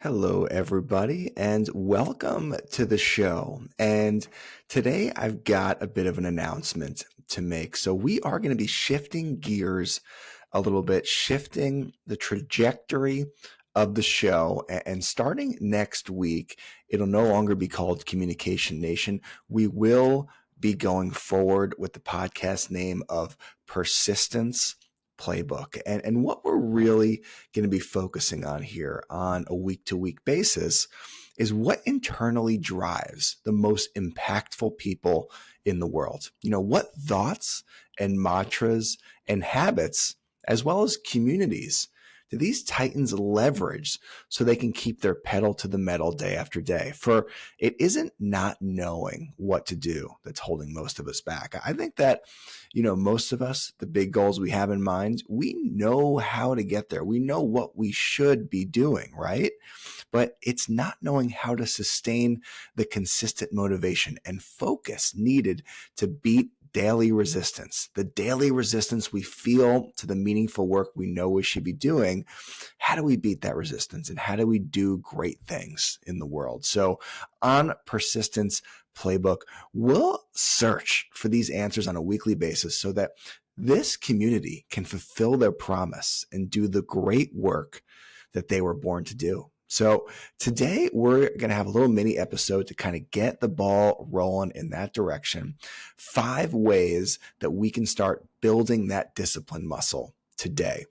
Hello, everybody, and welcome to the show. And today I've got a bit of an announcement to make. So we are going to be shifting gears a little bit, shifting the trajectory of the show. And starting next week, it'll no longer be called Communication Nation. We will be going forward with the podcast name of Persistence Playbook. And what we're really going to be focusing on here on a week-to-week basis is what internally drives the most impactful people in the world. What thoughts and mantras and habits, as well as communities, do these titans leverage so they can keep their pedal to the metal day after day? For it isn't not knowing what to do that's holding most of us back. I think that, most of us, the big goals we have in mind, we know how to get there. We know what we should be doing, right? But it's not knowing how to sustain the consistent motivation and focus needed to beat daily resistance, the daily resistance we feel to the meaningful work we know we should be doing. How do we beat that resistance, and how do we do great things in the world? So on Persistence Playbook, we'll search for these answers on a weekly basis so that this community can fulfill their promise and do the great work that they were born to do. So today we're going to have a little mini episode to kind of get the ball rolling in that direction. 5 ways that we can start building that discipline muscle today.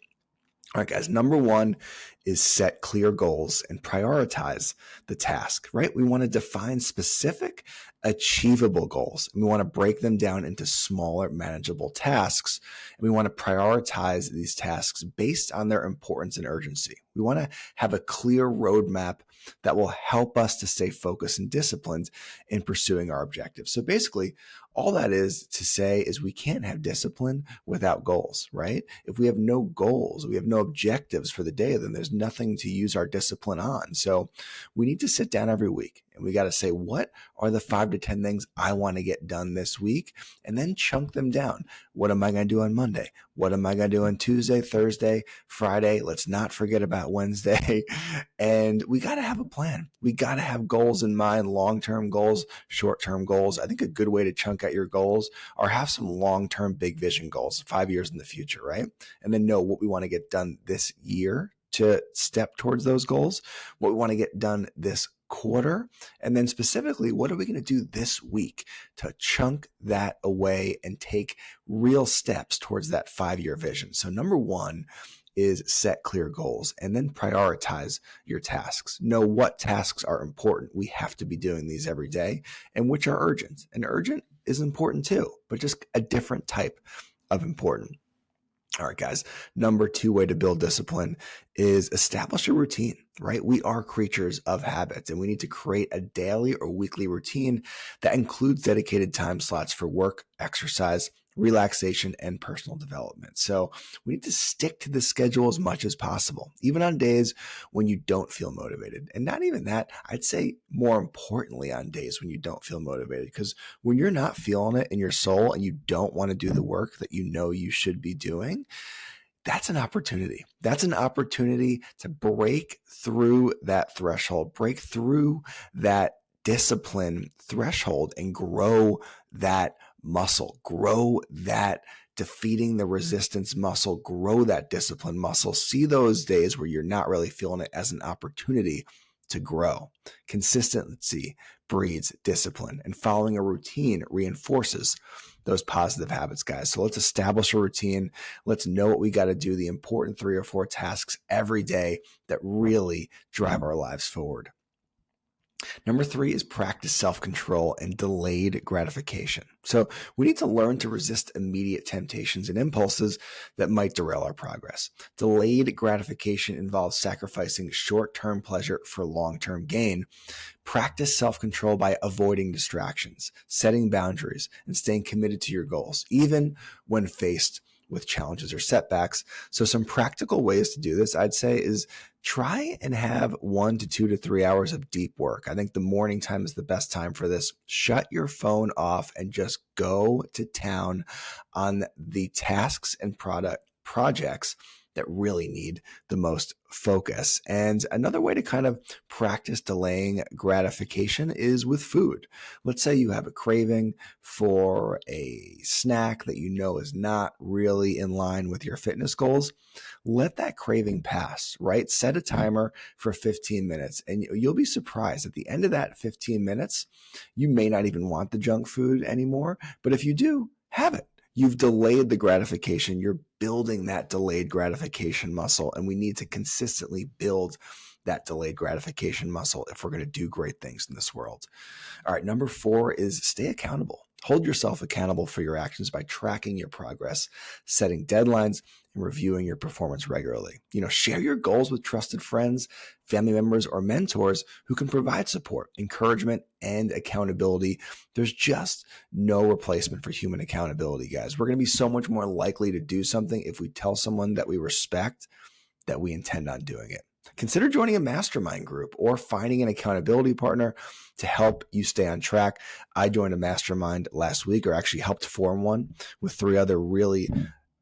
All right, guys, number 1 is set clear goals and prioritize the task, right? We want to define specific, achievable goals. We want to break them down into smaller, manageable tasks. And we want to prioritize these tasks based on their importance and urgency. We want to have a clear roadmap that will help us to stay focused and disciplined in pursuing our objectives. So basically, all that is to say is we can't have discipline without goals, right? If we have no goals, we have no objectives for the day, then there's nothing to use our discipline on. So we need to sit down every week and we got to say, what are the 5 to 10 things I want to get done this week? And then chunk them down. What am I going to do on Monday? What am I going to do on Tuesday, Thursday, Friday? Let's not forget about Wednesday. And we got to have a plan. We got to have goals in mind, long-term goals, short-term goals. I think a good way to chunk out your goals are have some long-term big vision goals, 5 years in the future, right? And then know what we want to get done this year to step towards those goals, what we want to get done this quarter, and then specifically, what are we going to do this week to chunk that away and take real steps towards that 5-year vision? So number 1 is set clear goals and then prioritize your tasks. Know what tasks are important. We have to be doing these every day, and which are urgent. And urgent is important too, but just a different type of important. All right, guys, number 2 way to build discipline is establish a routine, right? We are creatures of habits, and we need to create a daily or weekly routine that includes dedicated time slots for work, exercise, relaxation, and personal development. So we need to stick to the schedule as much as possible, even on days when you don't feel motivated. And not even that, I'd say more importantly on days when you don't feel motivated, because when you're not feeling it in your soul and you don't want to do the work that you know you should be doing, that's an opportunity. That's an opportunity to break through that threshold, break through that discipline threshold and grow that muscle, grow that defeating the resistance muscle, grow that discipline muscle. See those days where you're not really feeling it as an opportunity to grow. Consistency breeds discipline, and following a routine reinforces those positive habits, guys. So let's establish a routine. Let's know what we got to do, the important 3 or 4 tasks every day that really drive our lives forward. Number 3 is practice self-control and delayed gratification. So we need to learn to resist immediate temptations and impulses that might derail our progress. Delayed gratification involves sacrificing short-term pleasure for long-term gain. Practice self-control by avoiding distractions, setting boundaries, and staying committed to your goals, even when faced with challenges or setbacks. So some practical ways to do this, I'd say, is try and have 1 to 2 to 3 hours of deep work. I think the morning time is the best time for this. Shut your phone off and just go to town on the tasks and projects that really need the most focus. And another way to kind of practice delaying gratification is with food. Let's say you have a craving for a snack that you know is not really in line with your fitness goals. Let that craving pass, right? Set a timer for 15 minutes and you'll be surprised at the end of that 15 minutes, you may not even want the junk food anymore. But if you do, have it. You've delayed the gratification. You're building that delayed gratification muscle, and we need to consistently build that delayed gratification muscle if we're going to do great things in this world. All right, number 4 is stay accountable. Hold yourself accountable for your actions by tracking your progress, setting deadlines, and reviewing your performance regularly. Share your goals with trusted friends, family members, or mentors who can provide support, encouragement, and accountability. There's just no replacement for human accountability, guys. We're going to be so much more likely to do something if we tell someone that we respect that we intend on doing it. Consider joining a mastermind group or finding an accountability partner to help you stay on track. I joined a mastermind last week, or actually helped form one with 3 other really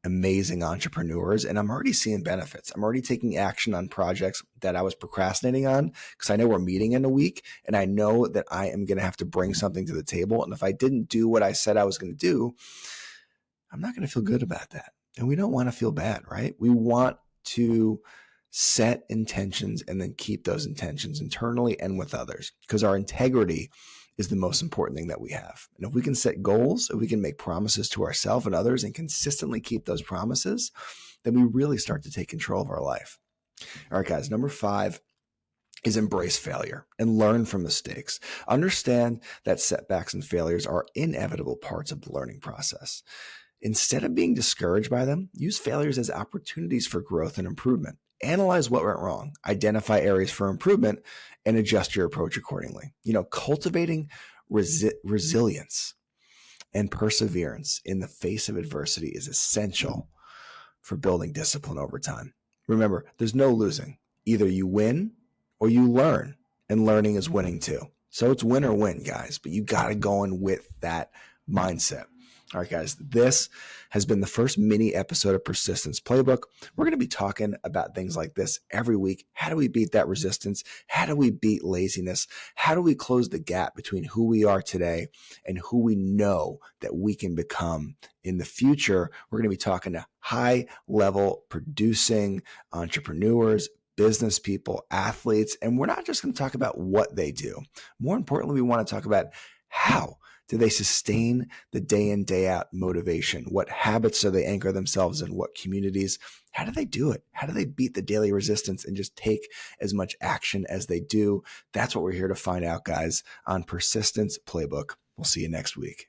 amazing entrepreneurs, and I'm already seeing benefits. I'm already taking action on projects that I was procrastinating on because I know we're meeting in a week, and I know that I am going to have to bring something to the table. And if I didn't do what I said I was going to do, I'm not going to feel good about that. And we don't want to feel bad, right? We want to set intentions and then keep those intentions internally and with others, because our integrity is the most important thing that we have. And if we can set goals, if we can make promises to ourselves and others and consistently keep those promises, then we really start to take control of our life. All right, guys, number 5 is embrace failure and learn from mistakes. Understand that setbacks and failures are inevitable parts of the learning process. Instead of being discouraged by them, use failures as opportunities for growth and improvement. Analyze what went wrong, identify areas for improvement, and adjust your approach accordingly. Cultivating resilience and perseverance in the face of adversity is essential for building discipline over time. Remember, there's no losing. Either you win or you learn, and learning is winning too. So it's win or win, guys, but you got to go in with that mindset. All right, guys, this has been the first mini episode of Persistence Playbook. We're going to be talking about things like this every week. How do we beat that resistance? How do we beat laziness? How do we close the gap between who we are today and who we know that we can become in the future? We're going to be talking to high-level producing entrepreneurs, business people, athletes, and we're not just going to talk about what they do. More importantly, we want to talk about how do they sustain the day in, day out motivation? What habits do they anchor themselves in? What communities? How do they do it? How do they beat the daily resistance and just take as much action as they do? That's what we're here to find out, guys, on Persistence Playbook. We'll see you next week.